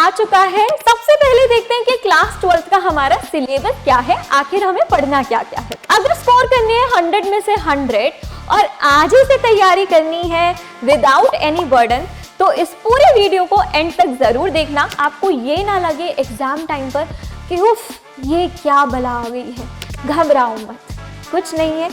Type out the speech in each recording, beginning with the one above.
आ चुका है। सबसे पहले देखते हैं कि क्लास 12th का हमारा सिलेबस क्या है, आखिर हमें पढ़ना क्या क्या है। अगर स्कोर करनी है 100 में से 100 और आज ही से तैयारी करनी है विदाउट एनी बर्डन, तो इस पूरे वीडियो को एंड तक जरूर देखना। आपको ये ना लगे एग्जाम टाइम पर कि उफ ये क्या बला आ गई है। घबराओ मत, कुछ नहीं है।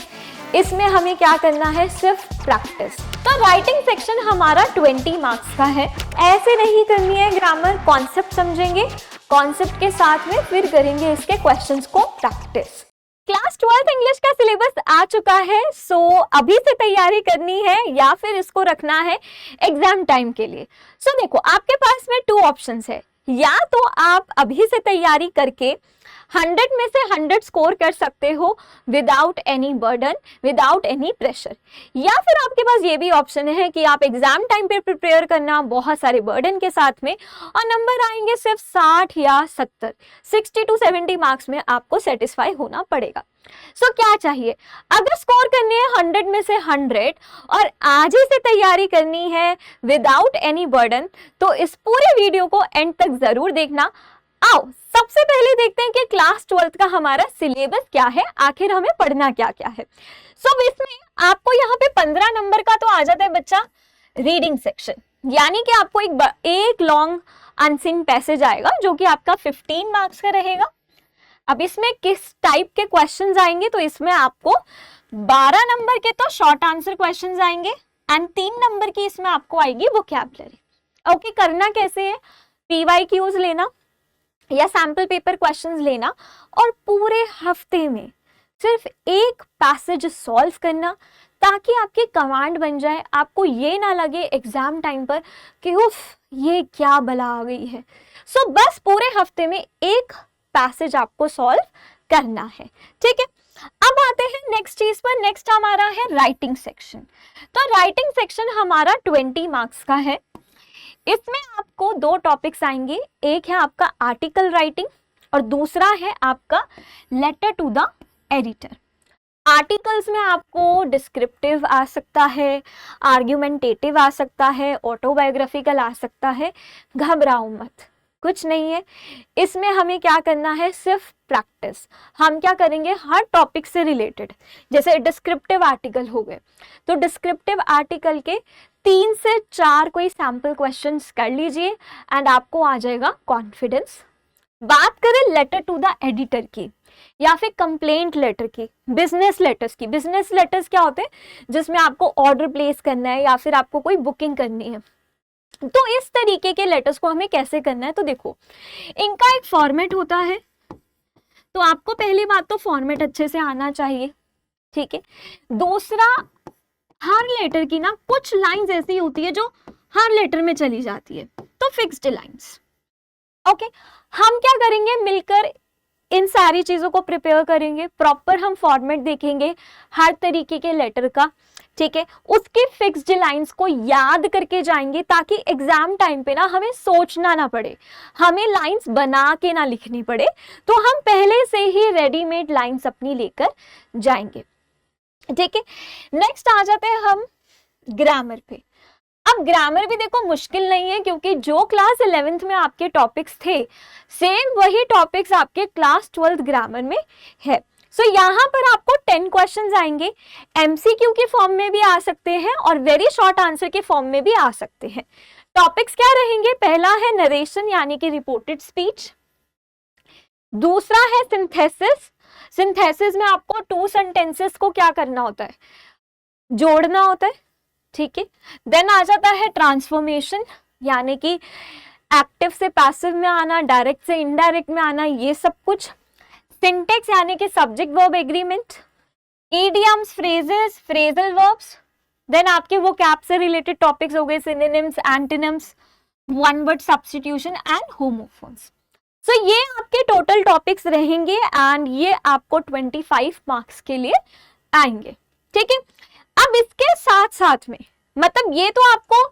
इसमें हमें क्या करना है, सिर्फ प्रैक्टिस। तो राइटिंग सेक्शन हमारा 20 मार्क्स का है। ऐसे नहीं करनी है ग्रामर, कॉन्सेप्ट समझेंगे, कॉन्सेप्ट के साथ में फिर करेंगे इसके क्वेश्चंस को प्रैक्टिस। क्लास 12th इंग्लिश का सिलेबस आ चुका है, सो अभी से तैयारी करनी है या फिर इसको रखना है एग्जाम टाइम के लिए। सो देखो, आपके पास में 2 ऑप्शंस है। या तो आप अभी से तैयारी करके 100 में से 100 स्कोर कर सकते हो without any burden, without any pressure, या फिर आपके पास ये भी ऑप्शन है कि आप एग्जाम टाइम पे प्रिपेयर करना बहुत सारे बर्डन के साथ में और नंबर आएंगे सिर्फ 60 या 70, 60 to 70 मार्क्स में आपको सेटिस्फाई होना पड़ेगा। सो क्या चाहिए, अगर स्कोर करनी है 100 में से 100 और आज ही से तैयारी करनी है विदाउट एनी बर्डन, तो इस पूरे वीडियो को एंड तक जरूर देखना। आओ सबसे पहले देखते हैं कि क्लास 12th का हमारा सिलेबस क्या है, आखिर हमें पढ़ना क्या क्या है। सो इसमें आपको यहाँ पे 15 नंबर का तो आ जाता है बच्चा रीडिंग सेक्शन, यानी कि आपको एक लॉन्ग अनसीन पैसेज आएगा जो कि आपका 15 मार्क्स का रहेगा। अब इसमें किस टाइप के क्वेश्चंस आएंगे, तो इसमें आपको 12 नंबर के तो शॉर्ट आंसर क्वेश्चंस आएंगे एंड 3 नंबर की इसमें आपको आएगी वोकैबुलरी। ओके, करना कैसे है, PYQs लेना या सैंपल पेपर क्वेश्चंस लेना और पूरे हफ्ते में सिर्फ एक पैसेज सॉल्व करना, ताकि आपकी कमांड बन जाए। आपको ये ना लगे एग्जाम टाइम पर कि उफ ये क्या बला आ गई है। सो बस पूरे हफ्ते में एक पैसेज आपको सॉल्व करना है, ठीक है। अब आते हैं नेक्स्ट चीज पर। नेक्स्ट हमारा है राइटिंग सेक्शन। तो राइटिंग सेक्शन हमारा 20 मार्क्स का है। इसमें आपको 2 टॉपिक्स आएंगे, एक है आपका आर्टिकल राइटिंग और दूसरा है आपका letter to the editor. Articles में आपको डिस्क्रिप्टिव आ सकता है, आर्ग्यूमेंटेटिव आ सकता है, ऑटोबायोग्राफिकल आ सकता है। घबराओ मत, कुछ नहीं है। इसमें हमें क्या करना है, सिर्फ प्रैक्टिस। हम क्या करेंगे, हर टॉपिक से रिलेटेड, जैसे डिस्क्रिप्टिव आर्टिकल हो गए तो डिस्क्रिप्टिव आर्टिकल के 3 से 4 कोई सैंपल क्वेश्चंस कर लीजिए एंड आपको आ जाएगा कॉन्फिडेंस। बात करें लेटर टू द एडिटर की या फिर कंप्लेंट लेटर की, बिजनेस लेटर्स की। बिजनेस लेटर्स क्या होते हैं, जिसमें आपको ऑर्डर प्लेस करना है या फिर आपको कोई बुकिंग करनी है। तो इस तरीके के लेटर्स को हमें कैसे करना है, तो देखो इनका एक फॉर्मेट होता है। तो आपको पहली बात तो फॉर्मेट अच्छे से आना चाहिए, ठीक है। दूसरा, हर लेटर की ना कुछ लाइंस ऐसी होती है जो हर लेटर में चली जाती है, तो फिक्स्ड लाइंस। ओके, हम क्या करेंगे, मिलकर इन सारी चीजों को प्रिपेयर करेंगे। प्रॉपर हम फॉर्मेट देखेंगे हर तरीके के लेटर का, ठीक है। उसकी फिक्स्ड लाइंस को याद करके जाएंगे ताकि एग्जाम टाइम पे ना हमें सोचना ना पड़े, हमें लाइंस बना के ना लिखनी पड़े। तो हम पहले से ही रेडीमेड लाइंस अपनी लेकर जाएंगे, ठीक है। नेक्स्ट आ जाते हैं हम ग्रामर पे। अब ग्रामर भी देखो मुश्किल नहीं है, क्योंकि जो क्लास 11th में आपके टॉपिक्स थे सेम वही टॉपिक्स आपके क्लास 12th ग्रामर में है। सो यहाँ पर आपको 10 क्वेश्चंस आएंगे, MCQ के फॉर्म में भी आ सकते हैं और वेरी शॉर्ट आंसर के फॉर्म में भी आ सकते हैं। टॉपिक्स क्या रहेंगे, पहला है नरेशन यानी कि रिपोर्टेड स्पीच, दूसरा है सिंथेसिस। सिंथेसिस में आपको 2 सेंटेंसेस को क्या करना होता है, जोड़ना होता है, ठीक है। देन आ जाता है ट्रांसफॉर्मेशन, यानी कि एक्टिव से पैसिव में आना, डायरेक्ट से इनडायरेक्ट में आना, ये सब कुछ। सिंटेक्स यानी कि subject verb agreement, idioms, phrases, phrasal verbs. Then आपके वो कैप से रिलेटेड टॉपिक्स हो गए, synonyms, antonyms, one word substitution and homophones. So ये आपके टोटल टॉपिक्स रहेंगे एंड ये आपको 25 मार्क्स के लिए आएंगे, ठीक है। अब इसके साथ साथ में, मतलब ये तो आपको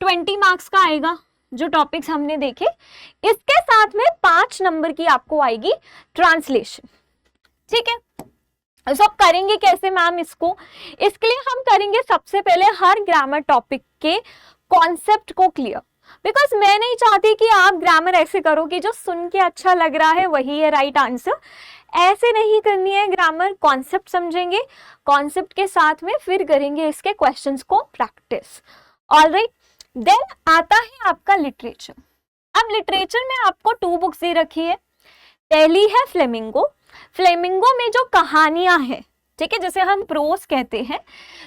20 मार्क्स का आएगा जो टॉपिक्स हमने देखे, इसके साथ में 5 नंबर की आपको आएगी ट्रांसलेशन, ठीक है। सब करेंगे कैसे मैम इसको, इसके लिए हम करेंगे सबसे पहले हर ग्रामर टॉपिक के कॉन्सेप्ट को क्लियर। बिकॉज मैं नहीं चाहती कि आप ग्रामर ऐसे करो कि जो सुन के अच्छा लग रहा है वही है राइट आंसर। ऐसे नहीं करनी है ग्रामर, कॉन्सेप्ट समझेंगे, कॉन्सेप्ट के साथ में फिर करेंगे इसके क्वेश्चंस को प्रैक्टिस। ऑलराइट, देन आता है आपका लिटरेचर। अब लिटरेचर में आपको 2 बुक्स दे रखी है। पहली है फ्लेमिंगो। फ्लेमिंगो में जो कहानियां हैं, ठीक है, जैसे हम प्रोस कहते हैं,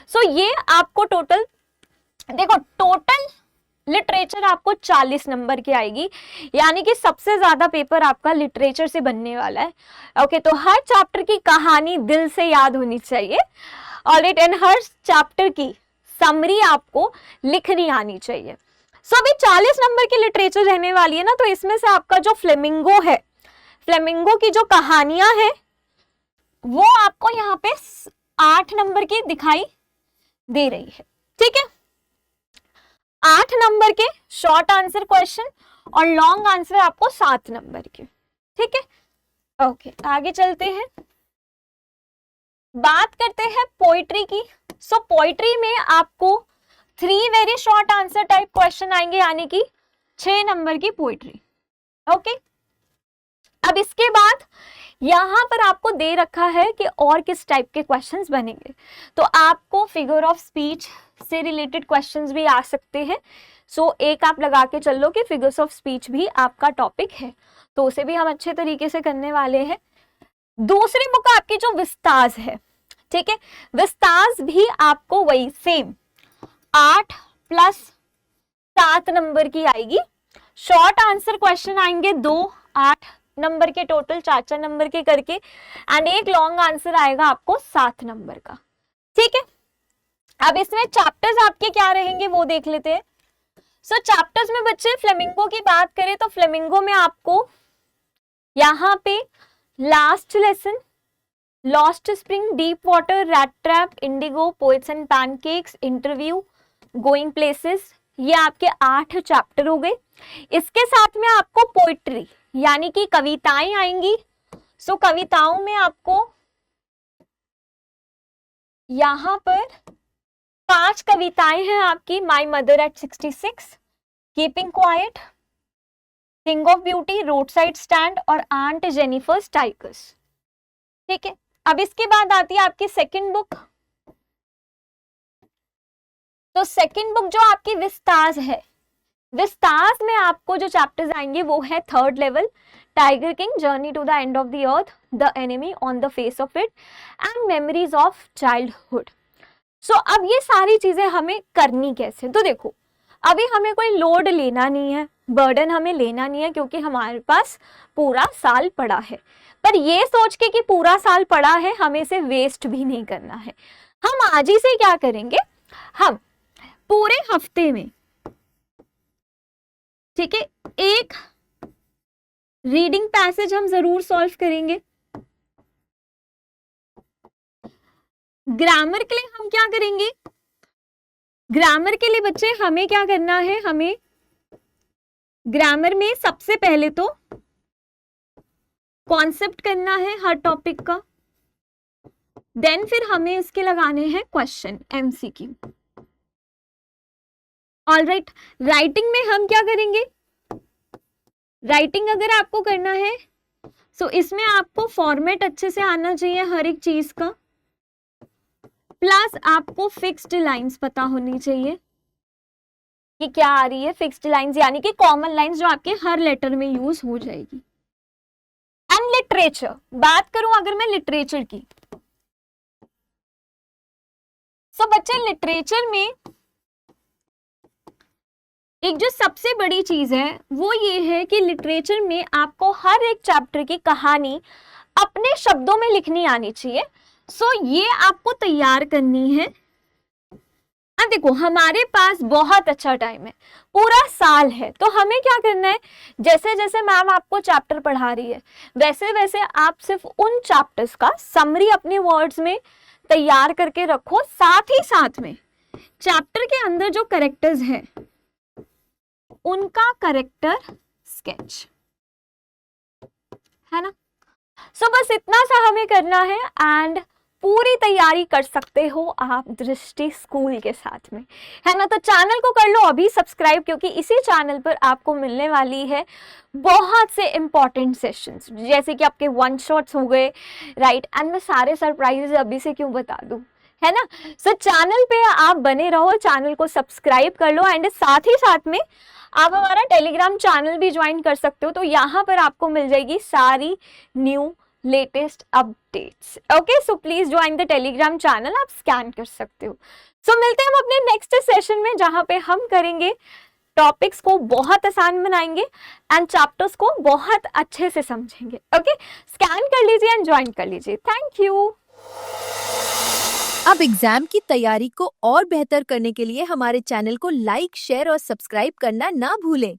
सो ये आपको टोटल देखो, टोटल लिटरेचर आपको 40 नंबर की आएगी, यानी कि सबसे ज्यादा पेपर आपका लिटरेचर से बनने वाला है। ओके, तो हर चैप्टर की कहानी दिल से याद होनी चाहिए। ऑलराइट, एंड हर चैप्टर की समरी आपको लिखनी आनी चाहिए। सो अभी 40 नंबर की लिटरेचर रहने वाली है ना, तो इसमें से आपका जो फ्लेमिंगो है, फ्लेमिंगो की जो कहानियां हैं वो आपको यहाँ पे 8 नंबर की दिखाई दे रही है। ठीक है, 8 नंबर के शॉर्ट आंसर क्वेश्चन और लॉन्ग आंसर आपको 7 नंबर के। ठीक है, ओके, आगे चलते हैं, बात करते हैं पोइट्री की। सो पोइट्री में आपको 3 very short answer type question आएंगे, यानी कि 6 नंबर की पोइट्री। ओके, अब इसके बाद यहां पर आपको दे रखा है कि और किस टाइप के क्वेश्चंस बनेंगे। तो आपको फिगर ऑफ स्पीच से रिलेटेड क्वेश्चंस भी आ सकते हैं। सो एक आप लगा के चल लो कि फिगर्स ऑफ स्पीच भी आपका टॉपिक है, तो उसे भी हम अच्छे तरीके से करने वाले हैं। दूसरी बुक आपकी जो विस्ताज है, ठीक है, विस्ताज भी आपको वही सेम 8 + 7 नंबर की आएगी। शॉर्ट आंसर क्वेश्चन आएंगे 2 8 नंबर के, टोटल 4 नंबर के करके, एंड एक लॉन्ग आंसर आएगा आपको 7 नंबर का। ठीक है, अब इसमें चैप्टर्स आपके क्या रहेंगे वो देख लेते हैं। सो चैप्टर्स में बच्चे फ्लेमिंगो की बात करें तो फ्लेमिंगो में आपको यहाँ पे last lesson, lost spring, deep water, rat trap, Indigo, poets and pancakes, interview, going places, ये आपके 8 चैप्टर हो गए। इसके साथ में आपको पोइट्री यानी कि कविताएं आएंगी। सो कविताओं में आपको यहां पर 5 कविताएं हैं आपकी। My mother eight 66, keeping quiet, king of beauty, road side stand और आंट जेनिफर्स टाइगर्स। ठीक है, अब इसके बाद आती है आपकी सेकंड बुक। तो सेकंड बुक जो आपकी विस्ताज है, विस्ताज में आपको जो चैप्टर्स आएंगे वो है 3rd level, tiger king, journey to the end of the earth, the enemy on the face of it and memories of childhood. So अब ये सारी चीजें हमें करनी कैसे, तो देखो अभी हमें कोई लोड लेना नहीं है, बर्डन हमें लेना नहीं है, क्योंकि हमारे पास पूरा साल पड़ा है। पर ये सोच के कि पूरा साल पड़ा है हमें इसे वेस्ट भी नहीं करना है। हम आज ही से क्या करेंगे, हम पूरे हफ्ते में, ठीक है, एक रीडिंग पैसेज हम जरूर सॉल्व करेंगे। ग्रामर के लिए हम क्या करेंगे, ग्रामर के लिए बच्चे हमें क्या करना है, हमें ग्रामर में सबसे पहले तो कॉन्सेप्ट करना है हर टॉपिक का, देन फिर हमें इसके लगाने हैं क्वेश्चन एमसीक्यू। ऑलराइट, राइटिंग में हम क्या करेंगे, राइटिंग अगर आपको करना है सो इसमें आपको फॉर्मेट अच्छे से आना चाहिए हर एक चीज का, प्लस आपको फिक्स्ड लाइंस पता होनी चाहिए कि क्या आ रही है। फिक्स्ड लाइंस यानी कि कॉमन लाइंस जो आपके हर लेटर में यूज हो जाएगी। एंड लिटरेचर, बात करूं अगर मैं लिटरेचर की, सो बच्चे लिटरेचर में एक जो सबसे बड़ी चीज है वो ये है कि लिटरेचर में आपको हर एक चैप्टर की कहानी अपने शब्दों में लिखनी आनी चाहिए। सो ये आपको तैयार करनी है। अब देखो हमारे पास बहुत अच्छा टाइम है, पूरा साल है, तो हमें क्या करना है, जैसे जैसे मैम आपको चैप्टर पढ़ा रही है वैसे वैसे आप सिर्फ उन चैप्टर्स का समरी अपने वर्ड्स में तैयार करके रखो। साथ ही साथ में चैप्टर के अंदर जो कैरेक्टर्स हैं उनका कैरेक्टर स्केच, है ना। सो बस इतना सा हमें करना है। एंड पूरी तैयारी कर सकते हो आप दृष्टि स्कूल के साथ में, है ना। तो चैनल को कर लो अभी सब्सक्राइब, क्योंकि इसी चैनल पर आपको मिलने वाली है बहुत से इंपॉर्टेंट सेशंस, जैसे कि आपके वन शॉट्स हो गए, राइट। एंड मैं सारे सरप्राइजेस अभी से क्यों बता दूं, है ना। सो चैनल पे आप बने रहो, चैनल को सब्सक्राइब कर लो, एंड साथ ही साथ में आप हमारा टेलीग्राम चैनल भी ज्वाइन कर सकते हो। तो यहाँ पर आपको मिल जाएगी सारी new latest updates. Okay, so please join the Telegram channel, आप स्कैन कर सकते हो। सो मिलते हैं हम अपने नेक्स्ट सेशन में, जहां पे हम करेंगे टॉपिक्स को बहुत आसान बनाएंगे एंड चैप्टर्स को बहुत अच्छे से समझेंगे। ओके, स्कैन कर लीजिए एंड ज्वाइन कर लीजिए। Thank you. अब एग्जाम की तैयारी को और बेहतर करने के लिए हमारे चैनल को लाइक, शेयर और सब्सक्राइब करना ना भूलें।